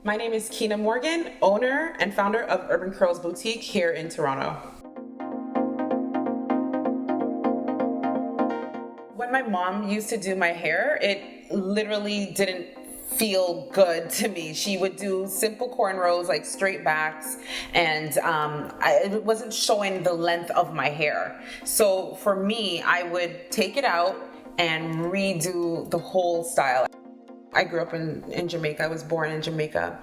My name is Keina Morgan, owner and founder of Urban Curls Boutique here in Toronto. When my mom used to do my hair, it literally didn't feel good to me. She would do simple cornrows, like straight backs, and it wasn't showing the length of my hair. So for me, I would take it out and redo the whole style. I grew up in Jamaica. I was born in Jamaica,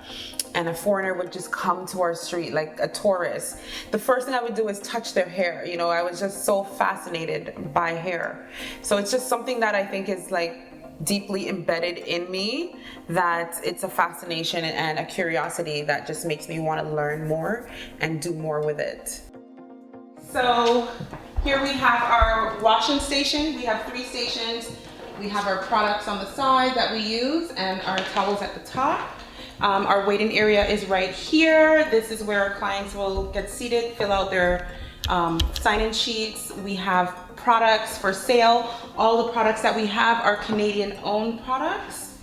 and a foreigner would just come to our street like a tourist. The first thing I would do is touch their hair. You know, I was just so fascinated by hair. So it's just something that I think is like deeply embedded in me, that it's a fascination and a curiosity that just makes me want to learn more and do more with it. So here we have our washing station. We have 3 stations. We have our products on the side that we use and our towels at the top. Our waiting area is right here. This is where our clients will get seated, fill out their sign-in sheets. We have products for sale. All the products that we have are Canadian-owned products.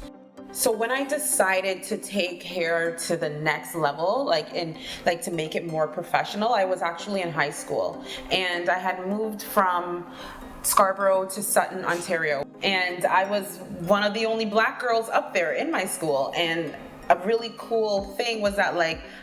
So when I decided to take hair to the next level, to make it more professional, I was actually in high school, and I had moved from Scarborough to Sutton, Ontario. And I was one of the only black girls up there in my school. And a really cool thing was that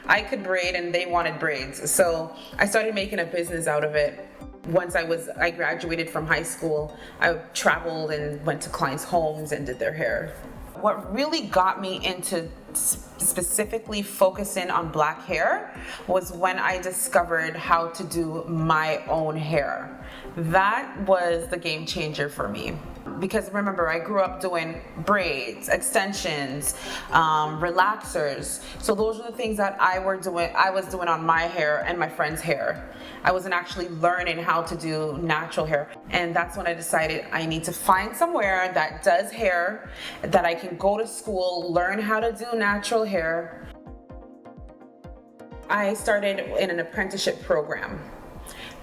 I could braid and they wanted braids. So I started making a business out of it. Once I graduated from high school, I traveled and went to clients' homes and did their hair. What really got me into specifically focusing on black hair was when I discovered how to do my own hair. That was the game changer for me. Because remember, I grew up doing braids, extensions, relaxers. So those are the things that I was doing on my hair and my friend's hair. I wasn't actually learning how to do natural hair. And that's when I decided I need to find somewhere that does hair, that I can go to school, learn how to do natural hair. I started in an apprenticeship program.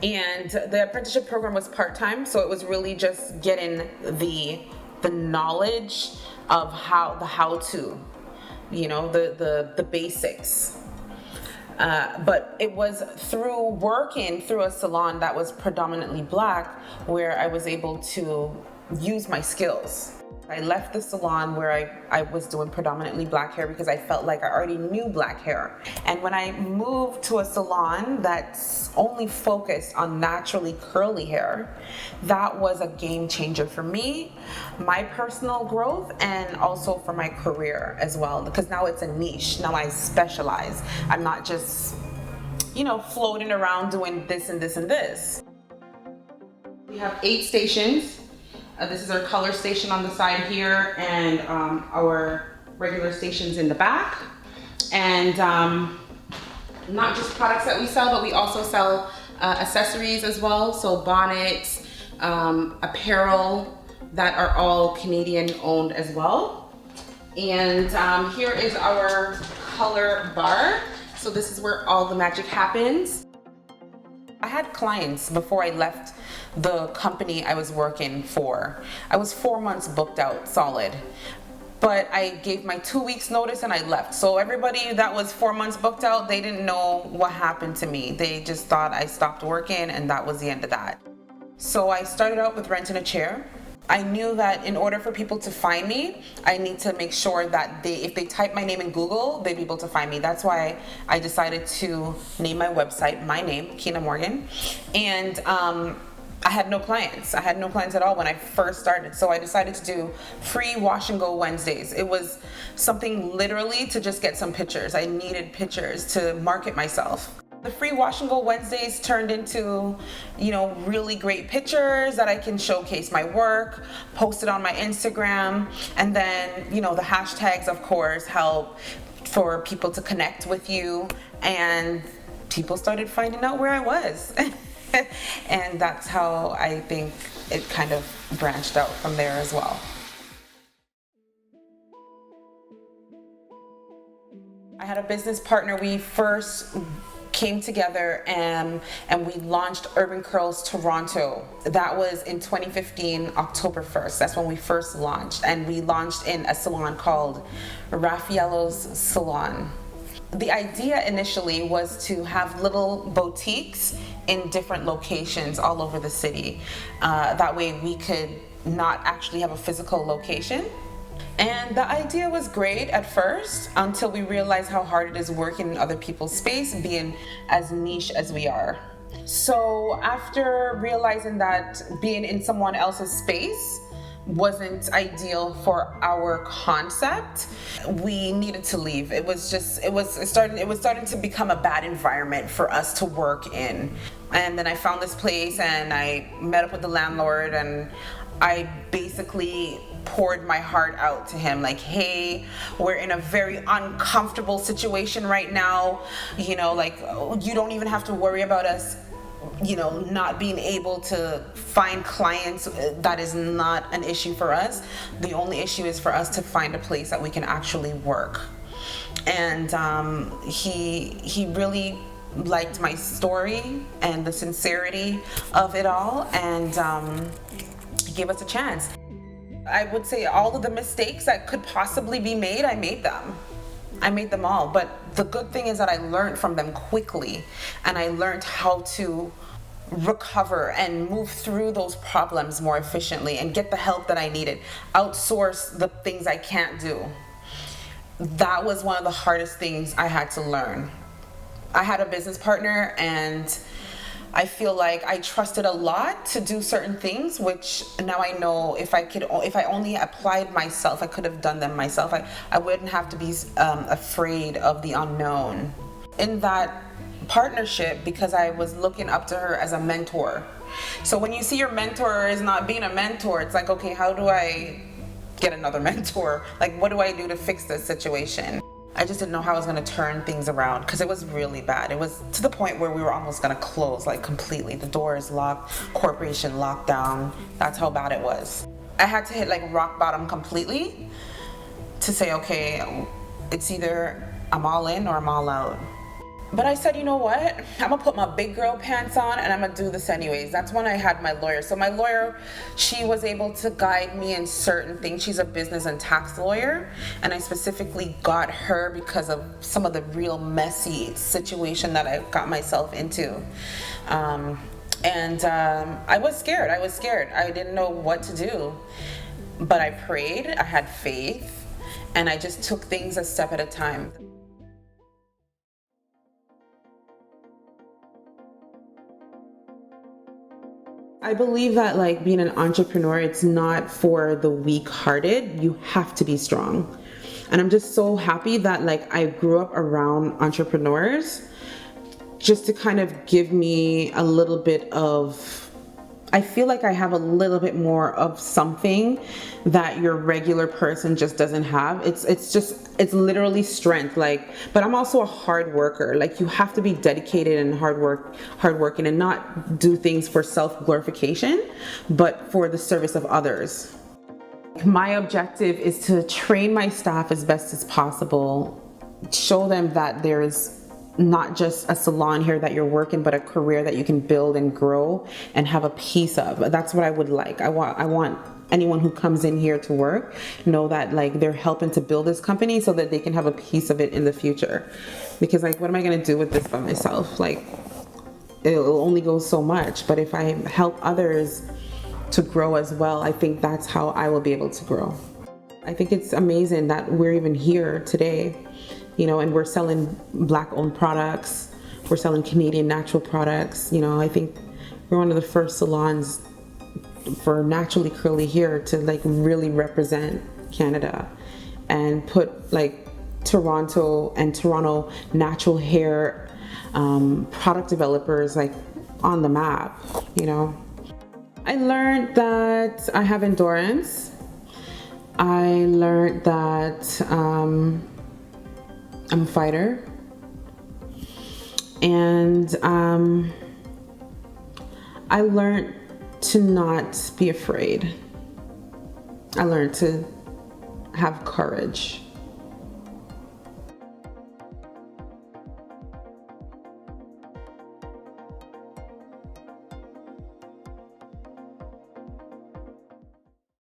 And the apprenticeship program was part-time, so it was really just getting the knowledge of how-to, the basics. But it was through working through a salon that was predominantly black where I was able to use my skills. I left the salon where I was doing predominantly black hair because I felt like I already knew black hair. And when I moved to a salon that's only focused on naturally curly hair, that was a game changer for me, my personal growth, and also for my career as well. Because now it's a niche. Now I specialize. I'm not just, floating around doing this and this and this. We have 8 stations. This is our color station on the side here, and our regular stations in the back. And not just products that we sell, but we also sell accessories as well. So bonnets, apparel that are all Canadian owned as well. And here is our color bar. So this is where all the magic happens. I had clients before I left the company I was working for. I was 4 months booked out solid, but I gave my 2 weeks notice and I left. So everybody that was 4 months booked out, they didn't know what happened to me. They just thought I stopped working and that was the end of that. So I started out with renting a chair. I knew that in order for people to find me, I need to make sure that if they type my name in Google, they'd be able to find me. That's why I decided to name my website, my name, Keina Morgan. And I had no clients. I had no clients at all when I first started. So I decided to do free wash and go Wednesdays. It was something literally to just get some pictures. I needed pictures to market myself. The free wash and go Wednesdays turned into, really great pictures that I can showcase my work, post it on my Instagram, and then, the hashtags, of course, help for people to connect with you, and people started finding out where I was. And that's how I think it kind of branched out from there as well. I had a business partner. We first came together and we launched Urban Curls Toronto. That was in 2015, October 1st. That's when we first launched. And we launched in a salon called Raffaello's Salon. The idea initially was to have little boutiques in different locations all over the city. That way we could not actually have a physical location. And the idea was great at first until we realized how hard it is working in other people's space, being as niche as we are. So after realizing that being in someone else's space wasn't ideal for our concept, we needed to leave. It was starting to become a bad environment for us to work in. And then I found this place and I met up with the landlord, and I basically poured my heart out to him, like, hey, we're in a very uncomfortable situation right now, you know, like, you don't even have to worry about us, you know, not being able to find clients. That is not an issue for us. The only issue is for us to find a place that we can actually work. And he really liked my story and the sincerity of it all, and he gave us a chance. I would say all of the mistakes that could possibly be made, I made them. I made them all. But the good thing is that I learned from them quickly, and I learned how to recover and move through those problems more efficiently and get the help that I needed, outsource the things I can't do. That was one of the hardest things I had to learn. I had a business partner, and I feel like I trusted a lot to do certain things, which now I know if I only applied myself, I could have done them myself. I wouldn't have to be afraid of the unknown. In that partnership, because I was looking up to her as a mentor. So when you see your mentor is not being a mentor, it's like, okay, how do I get another mentor? Like, what do I do to fix this situation? I just didn't know how I was going to turn things around, because it was really bad. It was to the point where we were almost going to close, like, completely. The door is locked, corporation locked down. That's how bad it was. I had to hit like rock bottom completely to say, okay, it's either I'm all in or I'm all out. But I said, you know what? I'm gonna put my big girl pants on and I'm gonna do this anyways. That's when I had my lawyer. So my lawyer, she was able to guide me in certain things. She's a business and tax lawyer, and I specifically got her because of some of the real messy situation that I got myself into. I was scared. I didn't know what to do, but I prayed, I had faith, and I just took things a step at a time. I believe that, like, being an entrepreneur, it's not for the weak-hearted. You have to be strong. And I'm just so happy that, like, I grew up around entrepreneurs just to kind of give me a little bit of, I feel like I have a little bit more of something that your regular person just doesn't have. It's literally strength. Like, but I'm also a hard worker. Like, you have to be dedicated and hardworking, and not do things for self-glorification, but for the service of others. My objective is to train my staff as best as possible, show them that there is not just a salon here that you're working, but a career that you can build and grow and have a piece of. That's what I would like. I want anyone who comes in here to work know that, like, they're helping to build this company so that they can have a piece of it in the future. Because, like, what am I going to do with this by myself? Like, it'll only go so much. But if I help others to grow as well, I think that's how I will be able to grow. I think it's amazing that we're even here today, you know, and we're selling Black-owned products. We're selling Canadian natural products. You know, I think we're one of the first salons for naturally curly here to, like, really represent Canada and put, like, Toronto and Toronto natural hair product developers, like, on the map, you know. I learned that I have endurance. I learned that I'm a fighter, and I learned to not be afraid. I learned to have courage.